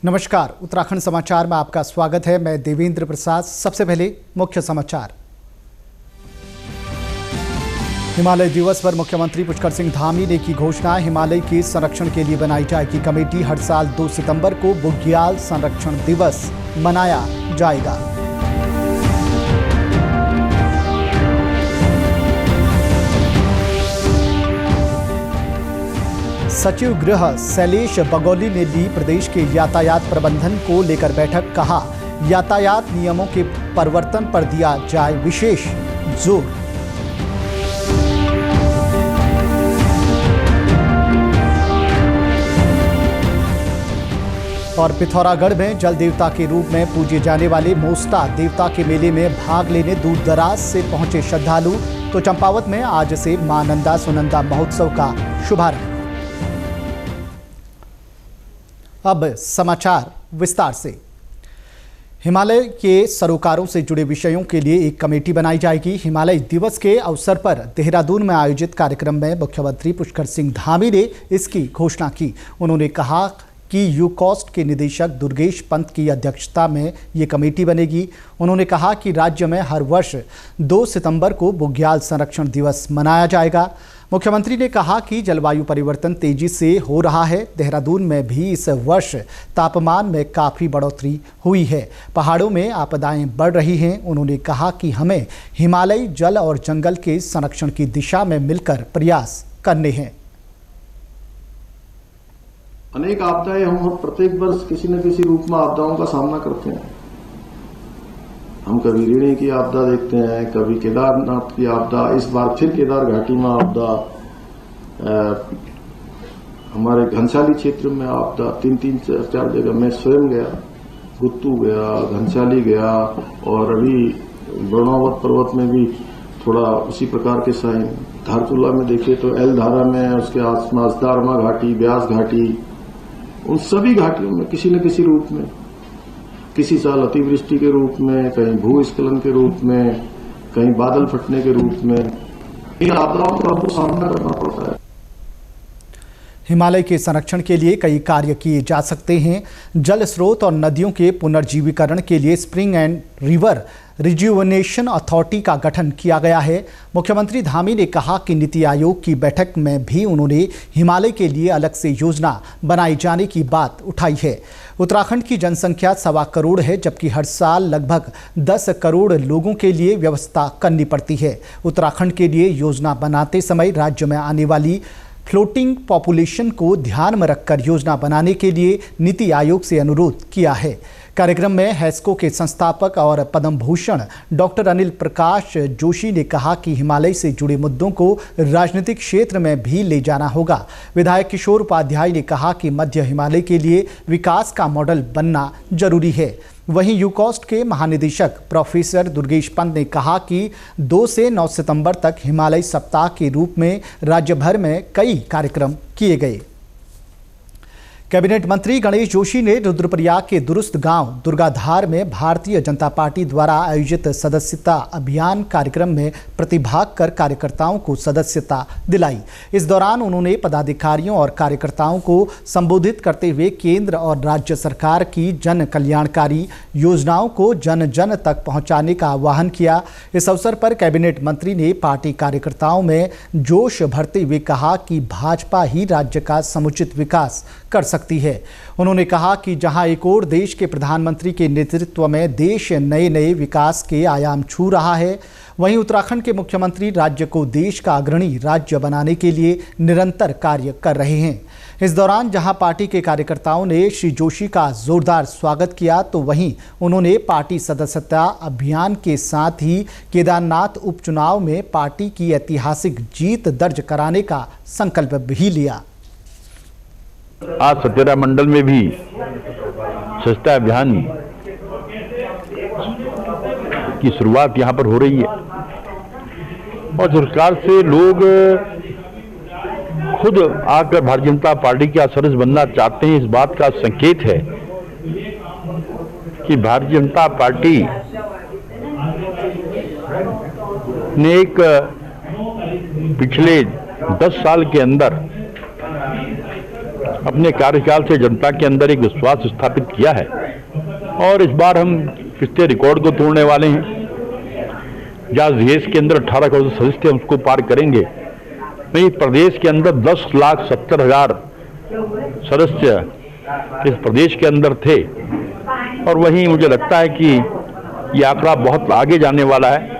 नमस्कार, उत्तराखंड समाचार में आपका स्वागत है। मैं देवेंद्र प्रसाद। सबसे पहले मुख्य समाचार। हिमालय दिवस पर मुख्यमंत्री पुष्कर सिंह धामी ने की घोषणा। हिमालय के संरक्षण के लिए बनाई जाएगी कमेटी। हर साल 2 सितंबर को बुग्याल संरक्षण दिवस मनाया जाएगा। सचिव गृह शैलेश बगोली ने ली प्रदेश के यातायात प्रबंधन को लेकर बैठक। कहा, यातायात नियमों के परिवर्तन पर दिया जाए विशेष जोर। और पिथौरागढ़ में जल देवता के रूप में पूजे जाने वाले मोस्टा देवता के मेले में भाग लेने दूर दराज से पहुंचे श्रद्धालु। तो चंपावत में आज से मां नंदा सुनंदा महोत्सव का शुभारंभ। अब समाचार विस्तार से। हिमालय के सरोकारों से जुड़े विषयों के लिए एक कमेटी बनाई जाएगी। हिमालय दिवस के अवसर पर देहरादून में आयोजित कार्यक्रम में मुख्यमंत्री पुष्कर सिंह धामी ने इसकी घोषणा की। उन्होंने कहा कि यूकॉस्ट के निदेशक दुर्गेश पंत की अध्यक्षता में ये कमेटी बनेगी। उन्होंने कहा कि राज्य में हर वर्ष 2 सितंबर को बुग्याल संरक्षण दिवस मनाया जाएगा। मुख्यमंत्री ने कहा कि जलवायु परिवर्तन तेजी से हो रहा है। देहरादून में भी इस वर्ष तापमान में काफ़ी बढ़ोतरी हुई है। पहाड़ों में आपदाएं बढ़ रही हैं। उन्होंने कहा कि हमें हिमालयी जल और जंगल के संरक्षण की दिशा में मिलकर प्रयास करने हैं। अनेक आपदाएं हम प्रत्येक वर्ष किसी न किसी रूप में आपदाओं का सामना करते हैं। हम कभी ऋणी की आपदा देखते हैं, कभी केदारनाथ की आपदा, इस बार फिर केदार घाटी में आपदा, हमारे घनसाली क्षेत्र में आपदा। 3-4 जगह मैं स्वयं गया, गुत्तू गया, घनसाली गया और अभी ब्रह्मावत पर्वत में भी थोड़ा उसी प्रकार के साइन। धारचूला में देखिए तो एल धारा में, उसके आसपास दारमा घाटी, ब्यास घाटी, उन सभी घाटियों में किसी न किसी रूप में, किसी साल अतिवृष्टि के रूप में, कहीं भूस्खलन के रूप में, कहीं बादल फटने के रूप में, इन आपदाओं का आपको सामना करना पड़ता है। हिमालय के संरक्षण के लिए कई कार्य किए जा सकते हैं। जल स्रोत और नदियों के पुनर्जीवीकरण के लिए spring and river rejuvenation authority का गठन किया गया है। मुख्यमंत्री धामी ने कहा कि नीति आयोग की बैठक में भी उन्होंने हिमालय के लिए अलग से योजना बनाए जाने की बात उठाई है। उत्तराखंड की जनसंख्या 1.25 करोड़ है, जबकि हर साल लगभग 10 करोड़ लोगों के लिए व्यवस्था करनी पड़ती है। उत्तराखंड के लिए योजना बनाते समय राज्य में आने वाली फ्लोटिंग पॉपुलेशन को ध्यान में रखकर योजना बनाने के लिए नीति आयोग से अनुरोध किया है। कार्यक्रम में हैस्को के संस्थापक और पद्म भूषण डॉक्टर अनिल प्रकाश जोशी ने कहा कि हिमालय से जुड़े मुद्दों को राजनीतिक क्षेत्र में भी ले जाना होगा। विधायक किशोर उपाध्याय ने कहा कि मध्य हिमालय के लिए विकास का मॉडल बनना जरूरी है। वहीं यूकॉस्ट के महानिदेशक प्रोफेसर दुर्गेश पंत ने कहा कि 2 से 9 सितंबर तक हिमालय सप्ताह के रूप में राज्य भर में कई कार्यक्रम किए गए। कैबिनेट मंत्री गणेश जोशी ने रुद्रप्रयाग के दुरुस्त गांव दुर्गाधार में भारतीय जनता पार्टी द्वारा आयोजित सदस्यता अभियान कार्यक्रम में प्रतिभाग कर कार्यकर्ताओं को सदस्यता दिलाई। इस दौरान उन्होंने पदाधिकारियों और कार्यकर्ताओं को संबोधित करते हुए केंद्र और राज्य सरकार की जन कल्याणकारी योजनाओं को जन जन तक पहुंचाने का आह्वान किया। इस अवसर पर कैबिनेट मंत्री ने पार्टी कार्यकर्ताओं में जोश भरते हुए कहा कि भाजपा ही राज्य का समुचित विकास कर सकती है। उन्होंने कहा कि जहां एक और देश के प्रधानमंत्री के नेतृत्व में देश नए नए विकास के आयाम छू रहा है, वहीं उत्तराखंड के मुख्यमंत्री राज्य को देश का अग्रणी राज्य बनाने के लिए निरंतर कार्य कर रहे हैं। इस दौरान जहां पार्टी के कार्यकर्ताओं ने श्री जोशी का जोरदार स्वागत किया, तो वहीं उन्होंने पार्टी सदस्यता अभियान के साथ ही केदारनाथ उपचुनाव में पार्टी की ऐतिहासिक जीत दर्ज कराने का संकल्प भी लिया। आज सतेरा मंडल में भी स्वच्छता अभियान की शुरुआत यहाँ पर हो रही है और सरकार से लोग खुद आकर भारतीय जनता पार्टी का सदस्य बनना चाहते हैं। इस बात का संकेत है कि भारतीय जनता पार्टी ने एक पिछले 10 साल के अंदर अपने कार्यकाल से जनता के अंदर एक विश्वास स्थापित किया है और इस बार हम पिछले रिकॉर्ड को तोड़ने वाले हैं। जहाँ देश के अंदर 18 करोड़ सदस्य थे उसको पार करेंगे। नहीं, प्रदेश के अंदर 10,70,000 सदस्य इस प्रदेश के अंदर थे और वहीं मुझे लगता है कि ये आंकड़ा बहुत आगे जाने वाला है।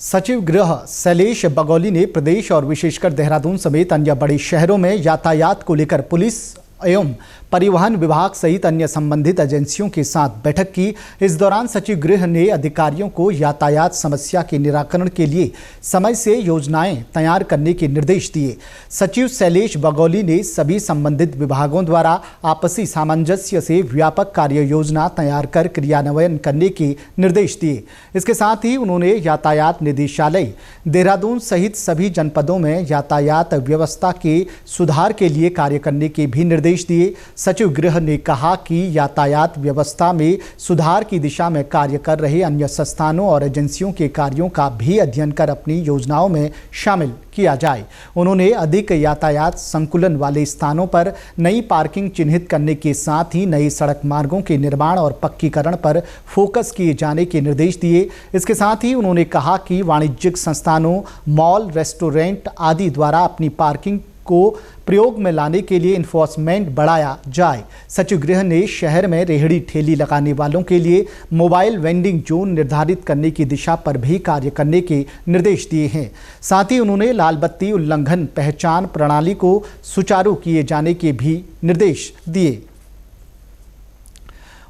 सचिव गृह शैलेश बगौली ने प्रदेश और विशेषकर देहरादून समेत अन्य बड़े शहरों में यातायात को लेकर पुलिस एवं परिवहन विभाग सहित अन्य संबंधित एजेंसियों के साथ बैठक की। इस दौरान सचिव गृह ने अधिकारियों को यातायात समस्या के निराकरण के लिए समय से योजनाएं तैयार करने के निर्देश दिए। सचिव शैलेश बगौली ने सभी संबंधित विभागों द्वारा आपसी सामंजस्य से व्यापक कार्य योजना तैयार कर क्रियान्वयन करने के निर्देश दिए। इसके साथ ही उन्होंने यातायात निदेशालय देहरादून सहित सभी जनपदों में यातायात व्यवस्था के सुधार के लिए कार्य करने के भी निर्देश दिए। सचिव गृह ने कहा कि यातायात व्यवस्था में सुधार की दिशा में कार्य कर रहे अन्य संस्थानों और एजेंसियों के कार्यों का भी अध्ययन कर अपनी योजनाओं में शामिल किया जाए। उन्होंने अधिक यातायात संकुलन वाले स्थानों पर नई पार्किंग चिन्हित करने के साथ ही नए सड़क मार्गों के निर्माण और पक्कीकरण पर फोकस किए जाने के निर्देश दिए। इसके साथ ही उन्होंने कहा कि वाणिज्यिक संस्थानों, मॉल, रेस्टोरेंट आदि द्वारा अपनी पार्किंग को प्रयोग में लाने के लिए इन्फोर्समेंट बढ़ाया जाए। सचिव गृह ने शहर में रेहड़ी ठेली लगाने वालों के लिए मोबाइल वेंडिंग जोन निर्धारित करने की दिशा पर भी कार्य करने के निर्देश दिए हैं। साथ ही उन्होंने लाल बत्ती उल्लंघन पहचान प्रणाली को सुचारू किए जाने के भी निर्देश दिए।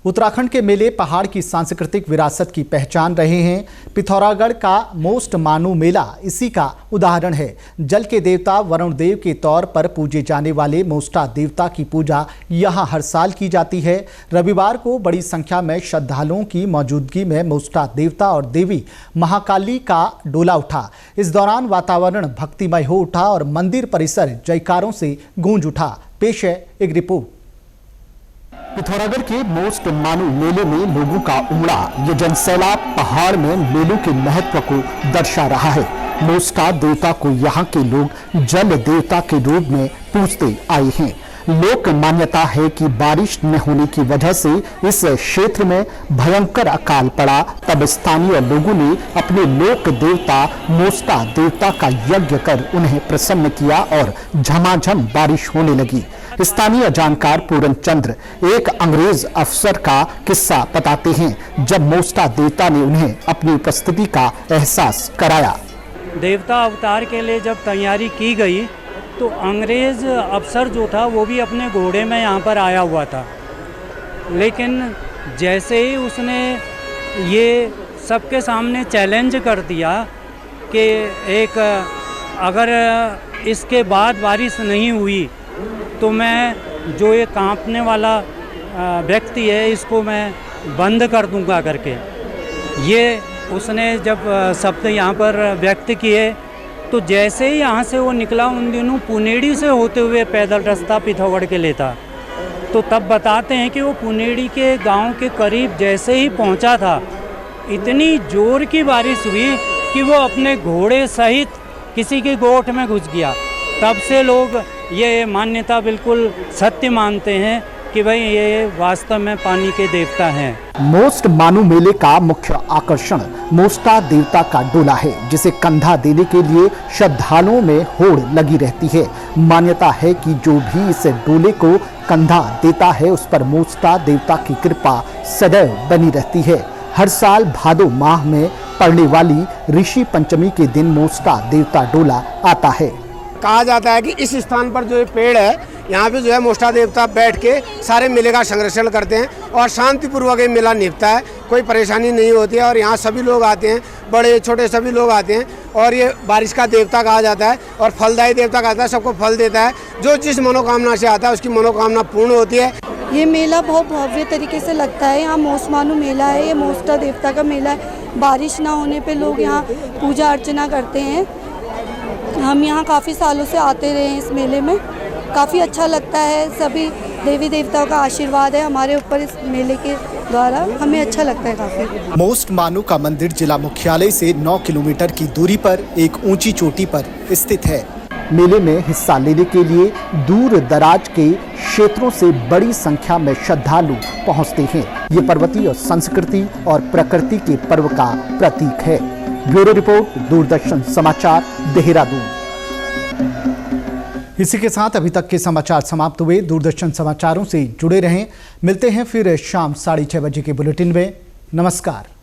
उत्तराखंड के मेले पहाड़ की सांस्कृतिक विरासत की पहचान रहे हैं। पिथौरागढ़ का मोस्ट मानू मेला इसी का उदाहरण है। जल के देवता वरुण देव के तौर पर पूजे जाने वाले मोस्टा देवता की पूजा यहां हर साल की जाती है। रविवार को बड़ी संख्या में श्रद्धालुओं की मौजूदगी में मोस्टा देवता और देवी महाकाली का डोला उठा। इस दौरान वातावरण भक्तिमय हो उठा और मंदिर परिसर जयकारों से गूंज उठा। पेश है एक रिपोर्ट। पिथौरागढ़ के मोस्ट मानू मेले में लोगों का उमड़ा ये जनसैलाब पहाड़ में मेलों के महत्व को दर्शा रहा है। मोस्टा देवता को यहाँ के लोग जल देवता के रूप में पूजते आए हैं। लोक मान्यता है कि बारिश न होने की वजह से इस क्षेत्र में भयंकर अकाल पड़ा, तब स्थानीय लोगों ने अपने लोक देवता मोस्टा देवता का यज्ञ कर उन्हें प्रसन्न किया और झमाझम बारिश होने लगी। स्थानीय जानकार पूरन चंद्र एक अंग्रेज अफसर का किस्सा बताते हैं, जब मोस्टा देवता ने उन्हें अपनी उपस्थिति का एहसास कराया। देवता अवतार के लिए जब तैयारी की गई तो अंग्रेज अफसर जो था वो भी अपने घोड़े में यहाँ पर आया हुआ था, लेकिन जैसे ही उसने ये सबके सामने चैलेंज कर दिया कि अगर इसके बाद बारिश नहीं हुई तो मैं जो ये कांपने वाला व्यक्ति है इसको मैं बंद कर दूंगा करके, ये उसने जब शब्द यहाँ पर व्यक्त किए तो जैसे ही यहाँ से वो निकला, उन दिनों पुनेड़ी से होते हुए पैदल रास्ता पिथौरागढ़ के लिए था, तो तब बताते हैं कि वो पुनेड़ी के गांव के करीब जैसे ही पहुँचा था, इतनी जोर की बारिश हुई कि वो अपने घोड़े सहित किसी की गोठ में घुस गया। तब से लोग ये मान्यता बिल्कुल सत्य मानते हैं कि भाई ये वास्तव में पानी के देवता हैं। मोस्ट मानू मेले का मुख्य आकर्षण मोस्टा देवता का डोला है, जिसे कंधा देने के लिए श्रद्धालुओं में होड़ लगी रहती है। मान्यता है कि जो भी इस डोले को कंधा देता है उस पर मोस्टा देवता की कृपा सदैव बनी रहती है। हर साल भादो माह में पड़ने वाली ऋषि पंचमी के दिन मोस्टा देवता डोला आता है। कहा जाता है कि इस स्थान पर जो ये पेड़ है यहाँ पे जो है मोस्टा देवता बैठ के सारे मेले का संरक्षण करते हैं और शांतिपूर्वक ये मेला निपटता है, कोई परेशानी नहीं होती है। और यहाँ सभी लोग आते हैं, बड़े छोटे सभी लोग आते हैं। और ये बारिश का देवता कहा जाता है और फलदायी देवता कहा जाता है, सबको फल देता है। जो जिस मनोकामना से आता है उसकी मनोकामना पूर्ण होती है। ये मेला बहुत भव्य तरीके से लगता है। यहाँ मोस्ट मानू मेला है, ये मोस्टा देवता का मेला है। बारिश ना होने पर लोग यहाँ पूजा अर्चना करते हैं। हम यहाँ काफ़ी सालों से आते रहे हैं इस मेले में, काफ़ी अच्छा लगता है। सभी देवी देवताओं का आशीर्वाद है हमारे ऊपर इस मेले के द्वारा, हमें अच्छा लगता है काफ़ी। मोस्ट मानू का मंदिर जिला मुख्यालय से 9 किलोमीटर की दूरी पर एक ऊंची चोटी पर स्थित है। मेले में हिस्सा लेने के लिए दूर दराज के क्षेत्रों से बड़ी संख्या में श्रद्धालु पहुंचते हैं। ये पर्वतीय संस्कृति और प्रकृति के पर्व का प्रतीक है। ब्यूरो रिपोर्ट, दूरदर्शन समाचार, देहरादून। इसी के साथ अभी तक के समाचार समाप्त हुए। दूरदर्शन समाचारों से जुड़े रहें। मिलते हैं फिर शाम 6:30 बजे के बुलेटिन में। नमस्कार।